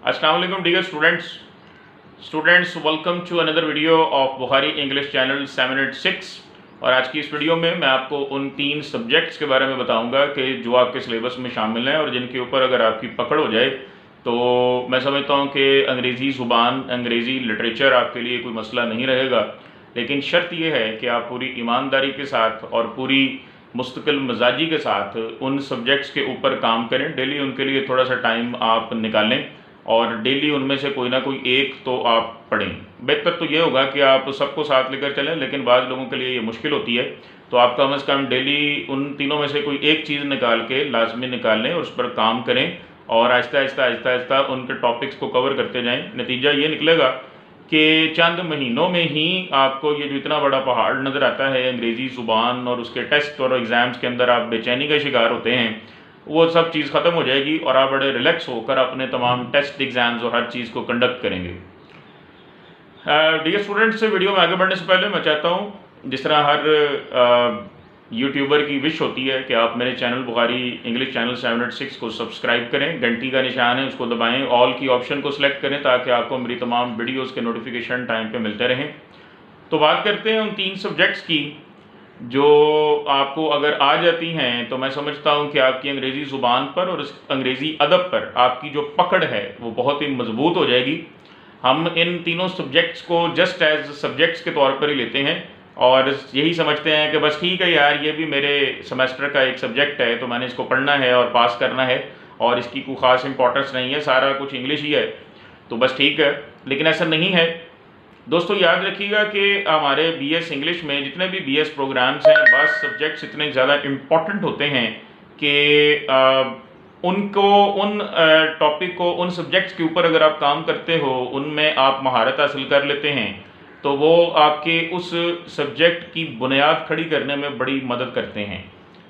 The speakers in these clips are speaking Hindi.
अस्सलाम वालेकुम dear students welcome to another video of Bukhari English channel 786। और आज की इस वीडियो में मैं आपको उन 3 सब्जेक्ट्स के बारे में बताऊंगा कि जो आपके सिलेबस में शामिल हैं और जिनके ऊपर अगर आपकी पकड़ हो जाए तो मैं समझता हूं कि अंग्रेज़ी ज़ुबान, अंग्रेज़ी लिटरेचर आपके लिए कोई मसला नहीं रहेगा। लेकिन शर्त यह है कि आप पूरी ईमानदारी के साथ और पूरी मुस्तकिल मिजाजी के साथ उन सब्जेक्ट्स के ऊपर काम करें। डेली उनके लिए थोड़ा सा टाइम आप निकालें और डेली उनमें से कोई ना कोई एक तो आप पढ़ें। बेहतर तो ये होगा कि आप सबको साथ लेकर चलें, लेकिन बाद लोगों के लिए ये मुश्किल होती है, तो आप कम से कम डेली उन तीनों में से कोई एक चीज़ निकाल के लाजमी निकाल लें और उस पर काम करें और आहिस्ता आहिस्ता उनके टॉपिक्स को कवर करते जाएं। नतीजा ये निकलेगा कि चंद महीनों में ही आपको ये जो इतना बड़ा पहाड़ नज़र आता है अंग्रेज़ी ज़ुबान और उसके टेस्ट और एग्ज़ाम्स के अंदर आप बेचैनी का शिकार होते हैं, वो सब चीज़ ख़त्म हो जाएगी और आप बड़े रिलैक्स होकर अपने तमाम टेस्ट एग्ज़ाम्स और हर चीज़ को कंडक्ट करेंगे। डियर स्टूडेंट्स, वीडियो में आगे बढ़ने से पहले मैं चाहता हूँ, जिस तरह हर यूट्यूबर की विश होती है कि आप मेरे चैनल बुखारी इंग्लिश चैनल 786 को सब्सक्राइब करें, घंटी का निशान है उसको दबाएं, ऑल की ऑप्शन को सिलेक्ट करें ताकि आपको मेरी तमाम वीडियोस के नोटिफिकेशन टाइम पे मिलते रहें। तो बात करते हैं उन 3 सब्जेक्ट्स की जो आपको अगर आ जाती हैं तो मैं समझता हूं कि आपकी अंग्रेज़ी ज़ुबान पर और अंग्रेज़ी अदब पर आपकी जो पकड़ है वो बहुत ही मजबूत हो जाएगी। हम इन तीनों सब्जेक्ट्स को जस्ट एज सब्जेक्ट्स के तौर पर ही लेते हैं और यही समझते हैं कि बस ठीक है यार, ये भी मेरे सेमेस्टर का एक सब्जेक्ट है तो मैंने इसको पढ़ना है और पास करना है और इसकी कोई ख़ास इंपॉर्टेंस नहीं है, सारा कुछ इंग्लिश ही है तो बस ठीक है। लेकिन ऐसा नहीं है दोस्तों। याद रखिएगा कि हमारे बीएस इंग्लिश में जितने भी बीएस प्रोग्राम्स हैं, बस सब्जेक्ट्स इतने ज़्यादा इम्पॉर्टेंट होते हैं कि उनको उन टॉपिक को उन सब्जेक्ट्स के ऊपर अगर आप काम करते हो, उनमें आप महारत हासिल कर लेते हैं तो वो आपके उस सब्जेक्ट की बुनियाद खड़ी करने में बड़ी मदद करते हैं।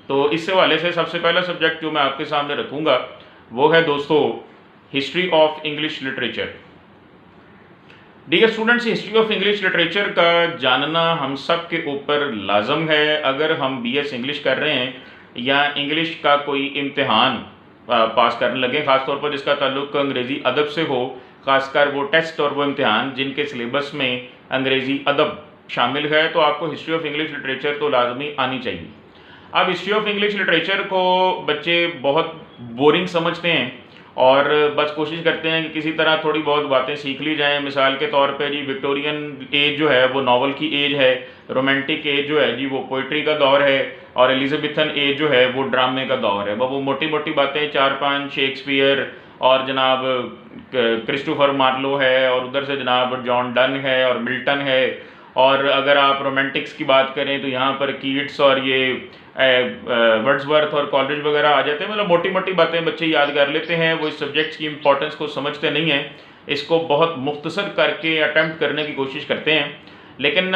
तो इस हवाले से सबसे पहला सब्जेक्ट जो मैं आपके सामने रखूँगा वो है दोस्तों history of English literature. Dear students, history of English literature का जानना हम सब के ऊपर लाजम है। अगर हम बीएस इंग्लिश कर रहे हैं या इंग्लिश का कोई इम्तिहान पास करने लगे, ख़ासतौर पर जिसका ताल्लुक अंग्रेज़ी अदब से हो, ख़ासकर वो टेस्ट और वो इम्तिहान जिनके सिलेबस में अंग्रेज़ी अदब शामिल है, तो आपको हिस्ट्री ऑफ इंग्लिश लिटरेचर तो लाजमी आनी चाहिए। अब हिस्ट्री ऑफ इंग्लिश लिटरेचर को बच्चे बहुत बोरिंग समझते हैं और बस कोशिश करते हैं कि किसी तरह थोड़ी बहुत बातें सीख ली जाएं। मिसाल के तौर पे जी विक्टोरियन एज जो है वो नॉवल की एज है, रोमांटिक एज जो है जी वो पोइट्री का दौर है और एलिजाबेथन एज जो है वो ड्रामे का दौर है। वो मोटी मोटी बातें 4-5 शेक्सपियर और जनाब क्रिस्टोफर मार्लो है और उधर से जनाब जॉन डन है और मिल्टन है। और अगर आप रोमांटिक्स की बात करें तो यहाँ पर कीट्स और ये वर्ड्सवर्थ और कॉलरिज वगैरह आ जाते हैं। मतलब मोटी मोटी बातें बच्चे याद कर लेते हैं, वो इस सब्जेक्ट्स की इंपॉर्टेंस को समझते नहीं हैं, इसको बहुत मुख्तसर करके अटैम्प्ट करने की कोशिश करते हैं। लेकिन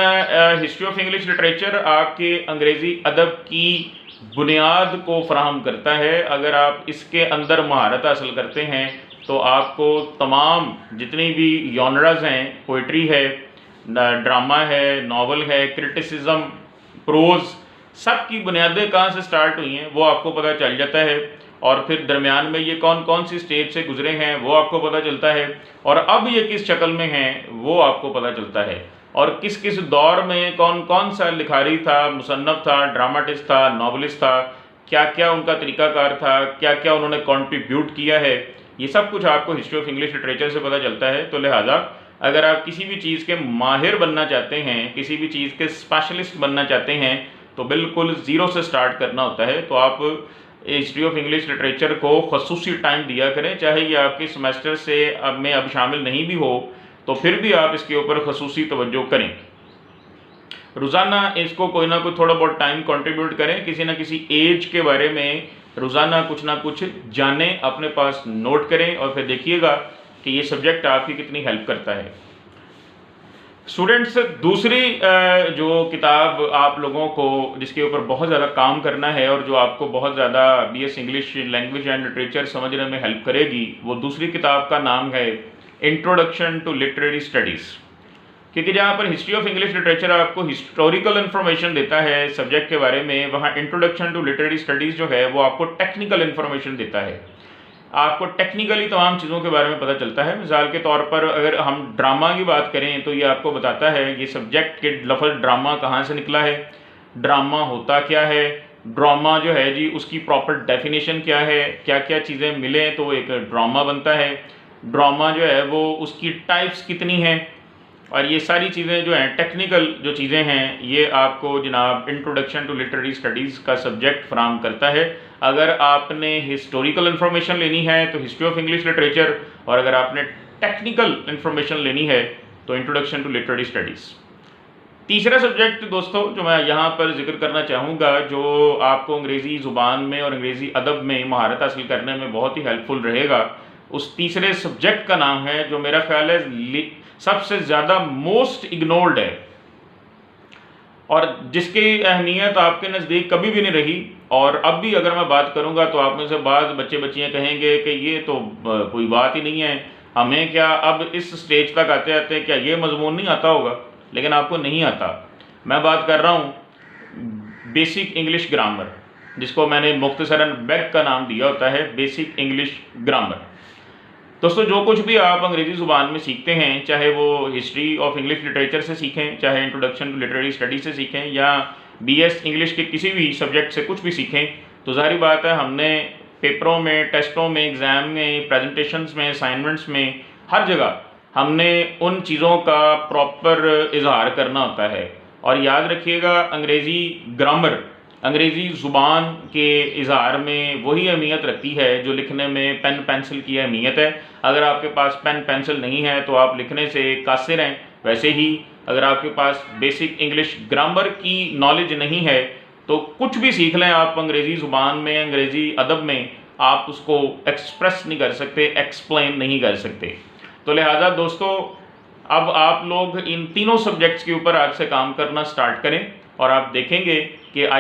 हिस्ट्री ऑफ इंग्लिश लिटरेचर आपके अंग्रेज़ी अदब की बुनियाद को फराहम करता है। अगर आप इसके अंदर महारत हासिल करते हैं तो आपको तमाम जितनी भी जॉनरास हैं, पोइट्री है, ड्रामा है, नावल है, क्रिटिसिज्म, प्रोज़, सब की बुनियादें कहाँ से स्टार्ट हुई हैं वो आपको पता चल जाता है और फिर दरमियान में ये कौन कौन सी स्टेज से गुजरे हैं वो आपको पता चलता है और अब ये किस शक्ल में हैं वो आपको पता चलता है और किस किस दौर में कौन कौन सा लिखारी था, मुसन्नफ़ था, ड्रामाटिस्ट था, नॉवलिस्ट था, क्या क्या उनका तरीक़ाकार था, क्या क्या उन्होंने कॉन्ट्रीब्यूट किया है, ये सब कुछ आपको हिस्ट्री ऑफ इंग्लिश लिटरेचर से पता चलता है। तो लिहाजा अगर आप किसी भी चीज़ के माहिर बनना चाहते हैं, किसी भी चीज़ के स्पेशलिस्ट बनना चाहते हैं तो बिल्कुल ज़ीरो से स्टार्ट करना होता है। तो आप हिस्ट्री ऑफ इंग्लिश लिटरेचर को खसूसी टाइम दिया करें, चाहे ये आपके सेमेस्टर से अब शामिल नहीं भी हो तो फिर भी आप इसके ऊपर खसूसी तवज्जो करें। रोज़ाना इसको कोई ना कोई थोड़ा बहुत टाइम कंट्रीब्यूट करें, किसी ना किसी एज के बारे में रोज़ाना कुछ ना कुछ जानें, अपने पास नोट करें और फिर देखिएगा कि ये सब्जेक्ट आपकी कितनी हेल्प करता है। स्टूडेंट्स, दूसरी जो किताब आप लोगों को जिसके ऊपर बहुत ज़्यादा काम करना है और जो आपको बहुत ज़्यादा BS English language and literature समझने में हेल्प करेगी, वो दूसरी किताब का नाम है इंट्रोडक्शन टू लिटरेरी स्टडीज़। क्योंकि जहाँ पर हिस्ट्री ऑफ इंग्लिश लिटरेचर आपको हिस्टोरिकल इन्फॉर्मेशन देता है सब्जेक्ट के बारे में, वहाँ इंट्रोडक्शन टू लिटरेरी स्टडीज़ जो है वो आपको टेक्निकल इन्फॉर्मेशन देता है। आपको टेक्निकली तमाम चीज़ों के बारे में पता चलता है। मिसाल के तौर पर अगर हम ड्रामा की बात करें तो ये आपको बताता है ये सब्जेक्ट के लफ्ज़ ड्रामा कहाँ से निकला है, ड्रामा होता क्या है, ड्रामा जो है जी उसकी प्रॉपर डेफिनेशन क्या है, क्या क्या चीज़ें मिलें तो एक ड्रामा बनता है, ड्रामा जो है वो उसकी टाइप्स कितनी हैं, और ये सारी चीज़ें जो हैं टेक्निकल जो चीज़ें हैं ये आपको जनाब इंट्रोडक्शन टू लिटरेरी स्टडीज़ का सब्जेक्ट फराहम करता है। अगर आपने हिस्टोरिकल इन्फॉर्मेशन लेनी है तो हिस्ट्री ऑफ इंग्लिश लिटरेचर, और अगर आपने टेक्निकल इन्फॉर्मेशन लेनी है तो इंट्रोडक्शन टू लिटरेरी स्टडीज़। तीसरा सब्जेक्ट दोस्तों जो मैं यहाँ पर जिक्र करना चाहूँगा, जो आपको अंग्रेज़ी ज़ुबान में और अंग्रेज़ी अदब में महारत हासिल करने में बहुत ही हेल्पफुल रहेगा, उस तीसरे सब्जेक्ट का नाम है, जो मेरा ख्याल है सबसे ज़्यादा मोस्ट इग्नोर्ड है और जिसकी अहमियत आपके नज़दीक कभी भी नहीं रही, और अब भी अगर मैं बात करूँगा तो आप में से बाद बच्चे बच्चियाँ कहेंगे कि ये तो कोई बात ही नहीं है, हमें क्या अब इस स्टेज तक आते आते क्या ये मजमून नहीं आता होगा, लेकिन आपको नहीं आता। मैं बात कर रहा हूँ बेसिक इंग्लिश ग्रामर, जिसको मैंने मुख्तसरन बेक का नाम दिया होता है, बेसिक इंग्लिश ग्रामर। दोस्तों जो कुछ भी आप अंग्रेज़ी ज़ुबान में सीखते हैं, चाहे वो हिस्ट्री ऑफ इंग्लिश लिटरेचर से सीखें, चाहे इंट्रोडक्शन टू लिटरेरी स्टडी से सीखें, या बीएस इंग्लिश के किसी भी सब्जेक्ट से कुछ भी सीखें, तो ज़ाहिर बात है हमने पेपरों में, टेस्टों में, एग्ज़ाम में, प्रेजेंटेशंस में, असाइनमेंट्स में, हर जगह हमने उन चीज़ों का प्रॉपर इजहार करना होता है। और याद रखिएगा अंग्रेज़ी ग्रामर अंग्रेज़ी ज़ुबान के इजहार में वही अहमियत रखती है जो लिखने में पेन पेंसिल की अहमियत है। अगर आपके पास पेन पेंसिल नहीं है तो आप लिखने से कासिर हैं। वैसे ही अगर आपके पास बेसिक इंग्लिश ग्रामर की नॉलेज नहीं है तो कुछ भी सीख लें आप अंग्रेज़ी ज़ुबान में, अंग्रेज़ी अदब में, आप उसको एक्सप्रेस नहीं कर सकते, एक्सप्लेन नहीं कर सकते। तो लिहाजा दोस्तों अब आप लोग इन तीनों सब्जेक्ट्स के ऊपर आज से काम करना स्टार्ट करें और आप देखेंगे कि आहिस्ता